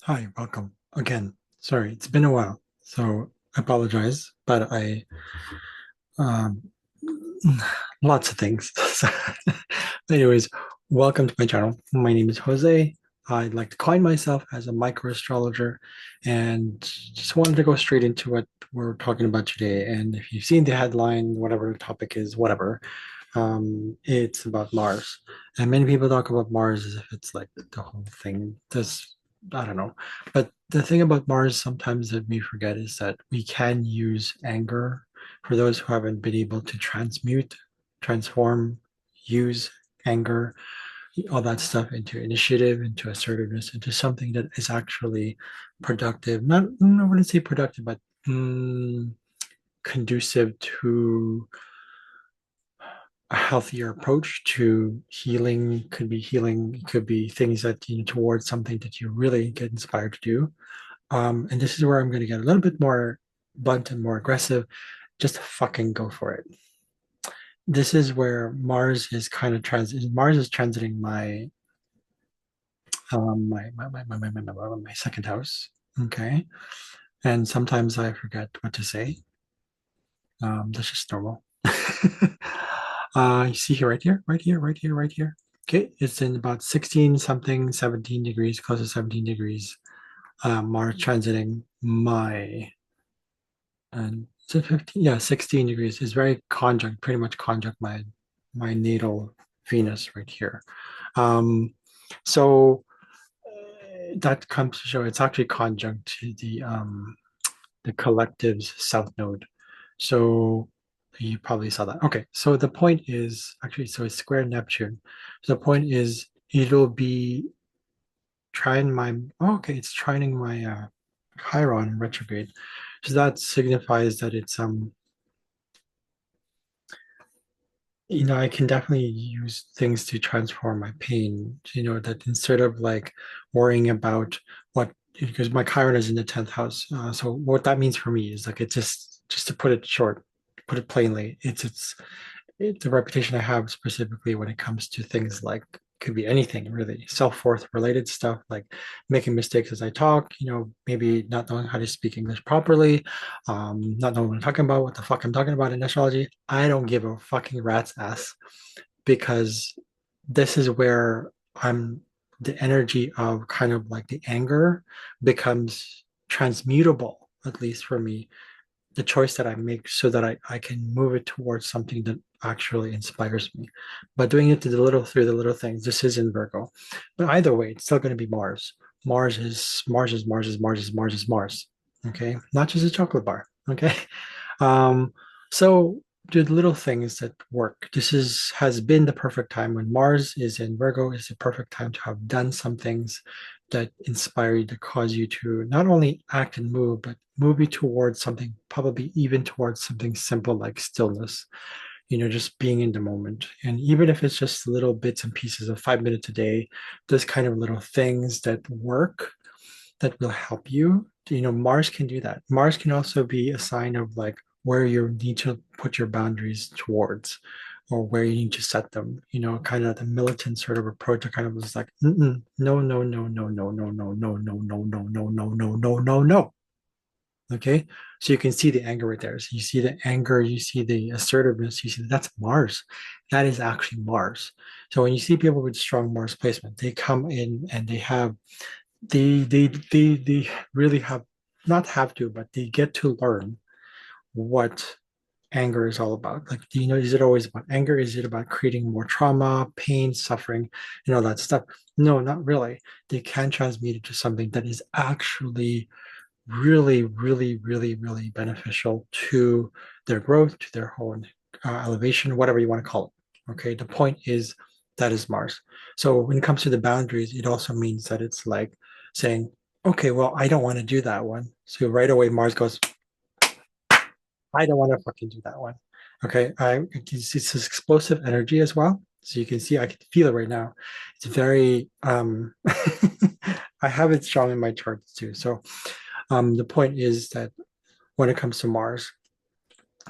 Hi, welcome again. Sorry, it's been a while, so I apologize, but um, lots of things. Anyways, welcome to my channel. My name is Jose. I'd like to coin myself as a micro astrologer and just wanted to go straight into what we're talking about today. And if you've seen the headline, whatever the topic is, whatever, it's about Mars. And many people talk about Mars as if it's like the whole thing. This, I don't know. But the thing about Mars sometimes that we forget is that we can use anger for those who haven't been able to transmute, transform, use anger, all that stuff into initiative, into assertiveness, into something that is actually productive. Not, I wouldn't say productive, but conducive to a healthier approach to healing. Could be healing, it could be things that towards something that you really get inspired to do. And this is where I'm going to get a little bit more blunt and more aggressive. Just fucking go for it. This is where Mars is kind of Mars is transiting my second house. Okay. And sometimes I forget what to say. That's just normal. You see here, right here, right here, right here, right here. Okay, it's in about 16 something, 17 degrees, close to 17 degrees. Mars transiting my, and is 15? Yeah, 16 degrees is very conjunct, pretty much conjunct my natal Venus right here. Um, so that comes to show it's actually conjunct to the collective's south node. So you probably saw that. Okay, so the point is actually, so it's square Neptune. So the point is it'll be trying my, oh, okay, it's trining my Chiron in retrograde. So that signifies that it's I can definitely use things to transform my pain. That instead of like worrying about what, because my Chiron is in the 10th house. So what that means for me is like it's just to put it short, put it plainly, it's a reputation I have specifically when it comes to things like could be anything really self-worth related stuff like making mistakes as I talk, maybe not knowing how to speak English properly, not knowing what I'm talking about, what the fuck I'm talking about in astrology. I don't give a fucking rat's ass because this is where I'm the energy of kind of like the anger becomes transmutable, at least for me, the choice that I make so that I can move it towards something that actually inspires me. But doing it through the little things, this is in Virgo. But either way, it's still going to be Mars. Mars. Okay. Not just a chocolate bar. Okay. Um, so do the little things that work. This has been the perfect time when Mars is in Virgo, is the perfect time to have done some things that inspire you, to cause you to not only act and move, but move you towards something, probably even towards something simple like stillness, just being in the moment. And even if it's just little bits and pieces of 5 minutes a day, those kind of little things that work that will help you. Mars can do that. Mars can also be a sign of like where you need to put your boundaries towards or where you need to set them, kind of the militant sort of approach that kind of was like, no, no, no, no, no, no, no, no, no, no, no, no, no, no, no, no, no, no. Okay. So you can see the anger right there. So you see the anger, you see the assertiveness, you see that's Mars. That is actually Mars. So when you see people with strong Mars placement, they come in and they really have not have to, but they get to learn what anger is all about. Like, is it always about anger? Is it about creating more trauma, pain, suffering, and all that stuff? No, not really. They can transmute it to something that is actually really, really, really, really beneficial to their growth, to their whole elevation, whatever you want to call it. Okay. The point is that is Mars. So when it comes to the boundaries, it also means that it's like saying, okay, well, I don't want to do that one. So right away, Mars goes, I don't want to fucking do that one. Okay. It's this explosive energy as well. So you can see, I can feel it right now. It's very, I have it strong in my charts too. So the point is that when it comes to Mars,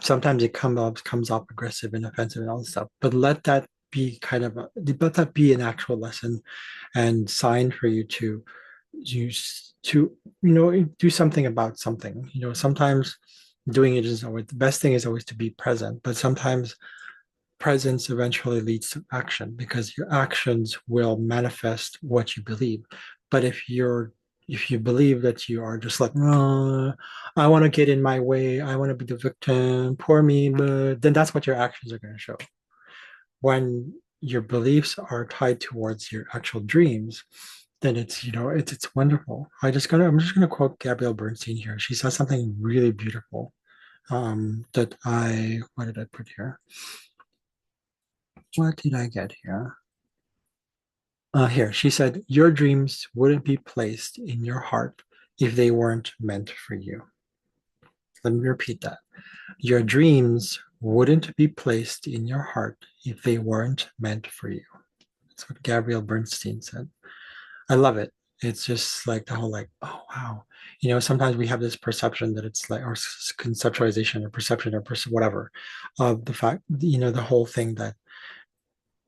sometimes it comes off aggressive and offensive and all this stuff. But let that be an actual lesson and sign for you to to do something about something. Sometimes doing it is always the best thing is always to be present, but sometimes presence eventually leads to action because your actions will manifest what you believe. But if you believe that you are just like, oh, I want to get in my way, I want to be the victim, poor me, but then that's what your actions are going to show. When your beliefs are tied towards your actual dreams, then it's wonderful. I'm just gonna quote Gabrielle Bernstein here. She says something really beautiful. That I what did I put here? What did I get here? Here, she said, your dreams wouldn't be placed in your heart if they weren't meant for you. Let me repeat that. Your dreams wouldn't be placed in your heart if they weren't meant for you. That's what Gabrielle Bernstein said. I love it. It's just like the whole like, oh wow. Sometimes we have this perception that it's like, or conceptualization or perception or whatever of the fact, the whole thing that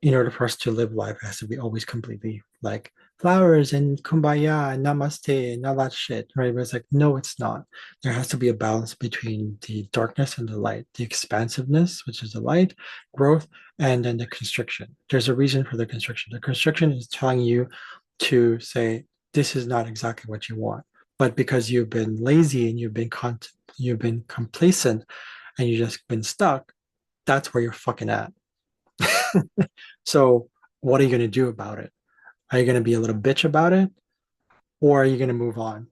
in order for us to live life, it has to be always completely like flowers and kumbaya and namaste and all that shit, right? But it's like, no, it's not. There has to be a balance between the darkness and the light, the expansiveness, which is the light, growth, and then the constriction. There's a reason for the constriction. The constriction is telling you to say, this is not exactly what you want. But because you've been lazy and you've been complacent and you've just been stuck, that's where you're fucking at. So what are you going to do about it? Are you going to be a little bitch about it or are you going to move on?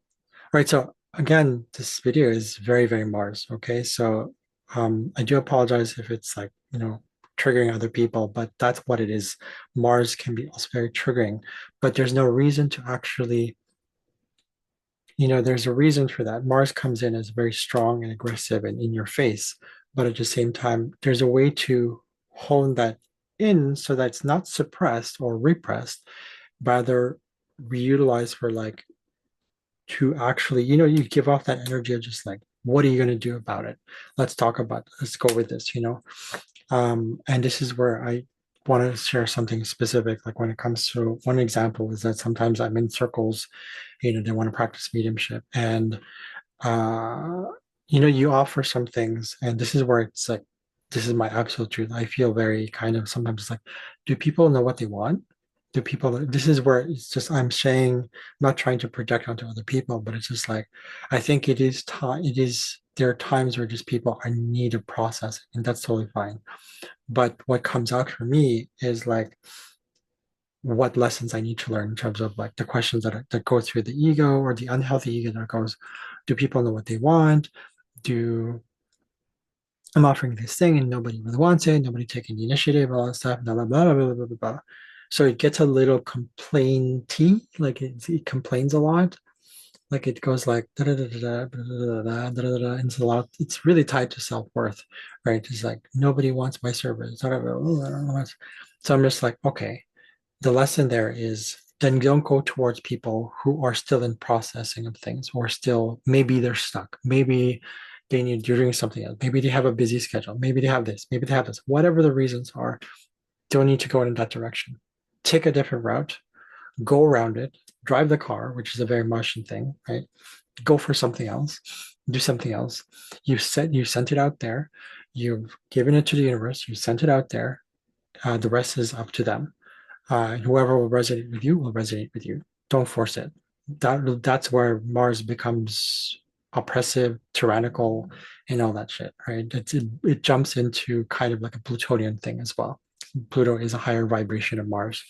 Right. So again, this video is very, very Mars. Okay. So I do apologize if it's like, triggering other people, but that's what it is. Mars can be also very triggering, but there's no reason to actually, there's a reason for that. Mars comes in as very strong and aggressive and in your face, but at the same time, there's a way to hone that in so that it's not suppressed or repressed, rather reutilized for like to actually, you give off that energy of just like, what are you going to do about it? Let's go with this, and this is where I want to share something specific. Like when it comes to one example is that sometimes I'm in circles, they want to practice mediumship and uh, you offer some things, and this is where it's like, this is my absolute truth. I feel very kind of sometimes like, do people know what they want? Do people, this is where it's just, I'm saying, not trying to project onto other people, but it's just like, I think it is time, there are times where just people are in need of processing, and that's totally fine. But what comes out for me is like, what lessons I need to learn in terms of like the questions that go through the ego or the unhealthy ego that goes, do people know what they want? Do I'm offering this thing and nobody really wants it, nobody taking the initiative, all that stuff, blah blah blah blah blah blah blah. So it gets a little complainty, like it complains a lot. Like it goes like da da da da da da da da da da, and it's a lot. It's really tied to self-worth, right? It's like nobody wants my service. So I'm just like, okay, the lesson there is then don't go towards people who are still in processing of things or still maybe they're stuck. Maybe they need you're doing something else. Maybe they have a busy schedule. Maybe they have this. Maybe they have this. Whatever the reasons are, don't need to go in that direction. Take a different route, go around it, drive the car, which is a very Martian thing, right? Go for something else, do something else. You sent it out there, you've given it to the universe, you sent it out there. The rest is up to them. Whoever will resonate with you will resonate with you. Don't force it. That's where Mars becomes oppressive, tyrannical, and all that shit, right? It jumps into kind of like a Plutonian thing as well. Pluto is a higher vibration of Mars.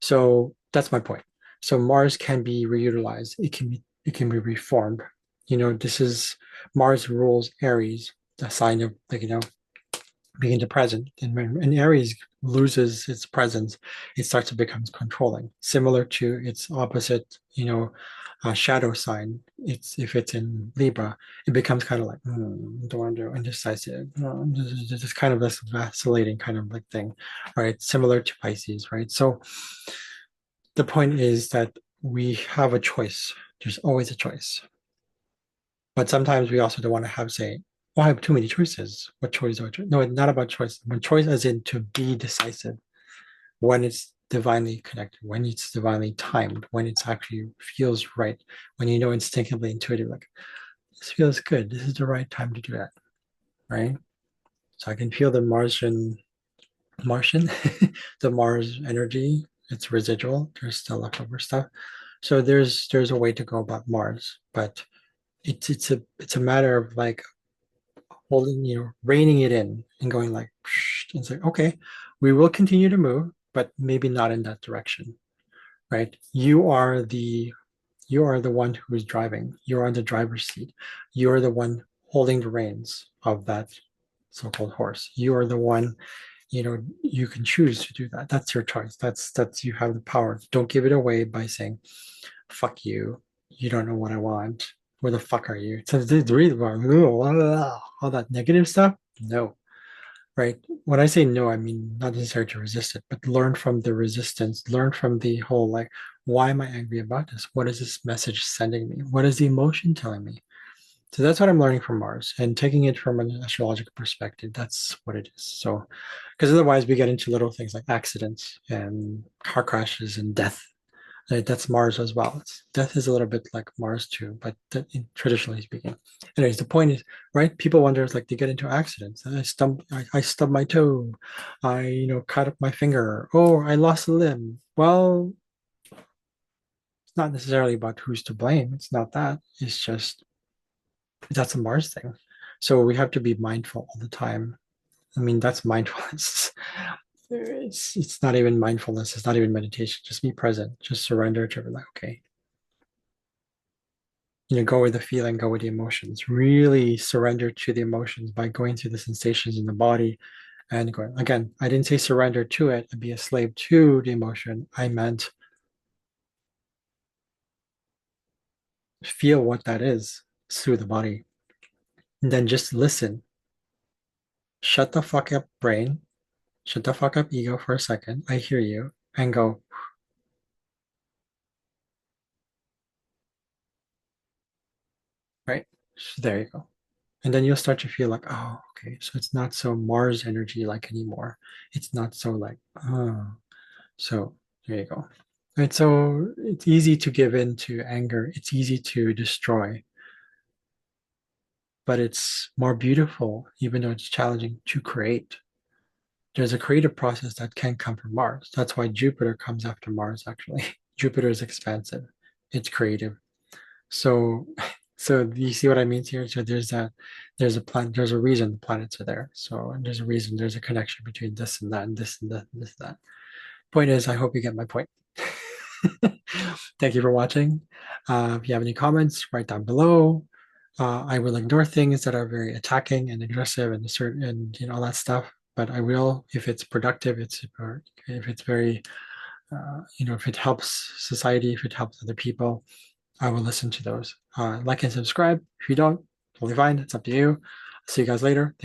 So that's my point. So Mars can be reutilized. It can be reformed. This is Mars rules Aries, the sign of like being the present. And when Aries loses its presence, it starts to become controlling, similar to its opposite, shadow sign. If it's in Libra, it becomes kind of like, don't want to do indecisive. Just kind of this vacillating kind of like thing, right? Similar to Pisces, right? So the point is that we have a choice. There's always a choice. But sometimes we also don't want to have say, oh, I have too many choices. What choice do I choose? No, it's not about choice. When choice as in to be decisive. When it's divinely connected, when it's divinely timed, when it's actually feels right, when you know instinctively, intuitively, like this feels good. This is the right time to do that, right? So I can feel the Martian, the Mars energy. It's residual. There's still leftover stuff. So there's a way to go about Mars, but it's a matter of like holding, reining it in and going like, and it's like, okay, we will continue to move, but maybe not in that direction, right? You are the one who is driving. You're on the driver's seat. You're the one holding the reins of that so-called horse. You are the one, you can choose to do that. That's your choice. That's you have the power. Don't give it away by saying, fuck you. You don't know what I want. Where the fuck are you? So it's really all that negative stuff. No, right? When I say no, I mean not necessarily to resist it, but learn from the resistance, learn from the whole like, why am I angry about this? What is this message sending me? What is the emotion telling me? So that's what I'm learning from Mars and taking it from an astrological perspective. That's what it is. So, because otherwise we get into little things like accidents and car crashes and death. Right? That's Mars as well. Death is a little bit like Mars too, but traditionally speaking. Anyways, the point is, right? People wonder, like, they get into accidents. I stubbed my toe. I, cut up my finger. Oh, I lost a limb. Well, it's not necessarily about who's to blame. It's not that. It's just that's a Mars thing. So we have to be mindful all the time. I mean, that's mindfulness. It's not even mindfulness. It's not even meditation. Just be present. Just surrender to it. Like, okay, go with the feeling, go with the emotions. Really surrender to the emotions by going through the sensations in the body and going. Again, I didn't say surrender to it and be a slave to the emotion. I meant feel what that is through the body. And then just listen. Shut the fuck up, brain. Shut the fuck up, ego, for a second. I hear you. And go, right? So there you go. And then you'll start to feel like, oh, okay, so it's not so Mars energy like anymore. It's not so like, oh. So there you go. Right. So it's easy to give in to anger. It's easy to destroy, but it's more beautiful, even though it's challenging to create. There's a creative process that can come from Mars. That's why Jupiter comes after Mars, actually. Jupiter is expansive. It's creative. So so you see what I mean here? So there's a planet, there's a reason the planets are there. So there's a reason, there's a connection between this and that and this and that and this and that. Point is, I hope you get my point. Thank you for watching. If you have any comments, write down below. I will ignore things that are very attacking and aggressive and certain and all that stuff. But I will, if it's productive, if it's very, if it helps society, if it helps other people, I will listen to those. Like and subscribe. If you don't, totally fine. It's up to you. See you guys later.